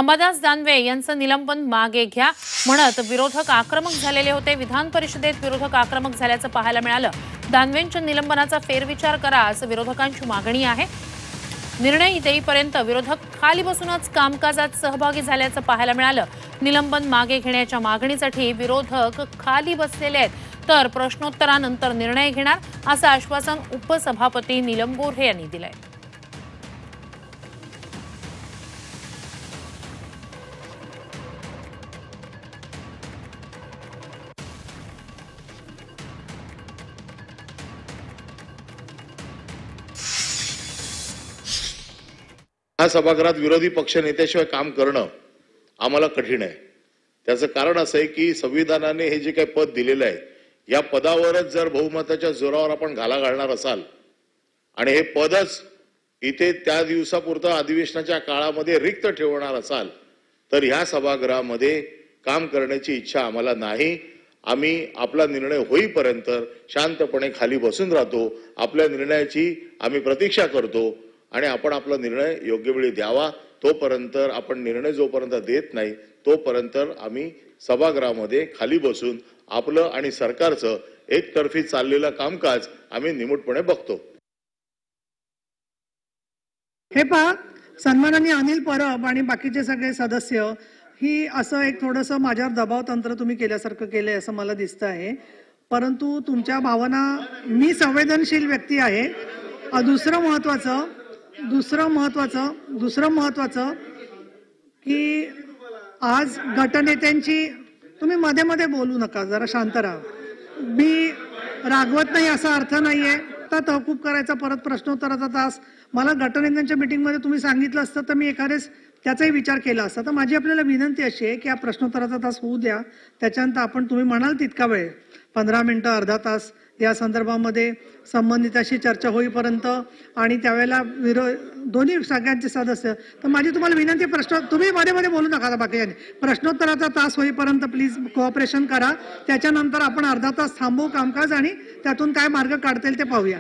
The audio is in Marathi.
अंबादास दानवे यांचं निलंबन मागे घ्या म्हणत विरोधक आक्रमक झालेले होते। विधान परिषदेत विरोधक आक्रमक झाल्याचं पाहायला मिळालं। दानवेंच्या निलंबनाचा फेरविचार करा असं विरोधकांची मागणी आहे। निर्णय देईपर्यंत विरोधक खाली बसूनच कामकाजात सहभागी झाल्याचं पाहायला मिळालं। निलंबन मागे घेण्याच्या मागणीसाठी विरोधक खाली बसलेले आहेत, तर प्रश्नोत्तरानंतर निर्णय घेणार असं आश्वासन उपसभापती नीलम गोऱ्हे यांनी दिलंय। हा सभागृहात विरोधी पक्ष नेत्याशिवाय काम करणं आम्हाला कठीण आहे। त्याचं कारण असं आहे की संविधानाने हे जे काही पद दिलेलं आहे, या पदावरच जर बहुमताच्या जोरावर आपण घाला घालणार असाल आणि हे पदच इथे त्या दिवसापुरतं अधिवेशनाच्या काळामध्ये रिक्त ठेवणार असाल, तर ह्या सभागृहामध्ये काम करण्याची इच्छा आम्हाला नाही। आम्ही आपला निर्णय होईपर्यंत शांतपणे खाली बसून राहतो, आपल्या निर्णयाची आम्ही प्रतीक्षा करतो आणि आपण आपला निर्णय योग्य वेळी द्यावा। तोपर्यंत आपण निर्णय जोपर्यंत देत नाही तोपर्यंत आम्ही सभागृहामध्ये खाली बसून आपलं आणि सरकारचं एकतर्फी चाललेलं कामकाज आम्ही निमूटपणे बघतो। हे पहा, सन्माननीय अनिल परब आणि बाकीचे सगळे सदस्य ही असं एक थोडंसं माझ्यावर दबाव तंत्र तुम्ही केल्यासारखं केलंय असं मला दिसतं आहे। परंतु तुमच्या भावना, मी संवेदनशील व्यक्ती आहे। दुसरं महत्वाचं की आज गटनेत्यांची, तुम्ही मध्ये मध्ये बोलू नका, जरा शांत राहा। मी रागवत नाही असा अर्थ नाहीये। आता तहकूब करायचा परत प्रश्नोत्तराचा तास, मला गटनेत्यांच्या मीटिंगमध्ये तुम्ही सांगितलं असतं तर मी एखादेच त्याचाही विचार केला असता। तर माझी आपल्याला विनंती अशी आहे की हा प्रश्नोत्तराचा तास होऊ द्या, त्याच्यानंतर आपण तुम्ही म्हणाल तितका वेळ 15 मिनिटं अर्धा तास या संदर्भामध्ये संबंधिताशी चर्चा होईपर्यंत, आणि त्यावेळेला दोन्ही सगळ्यांचे सदस्य, तर माझी तुम्हाला विनंती, तुम्ही मध्ये मध्ये बोलू नका। बाकीच्यांनी प्रश्नोत्तराचा तास होईपर्यंत प्लीज कोऑपरेशन करा, त्याच्यानंतर आपण अर्धा तास थांबवू कामकाज आणि त्यातून काय मार्ग काढता येईल ते पाहूया।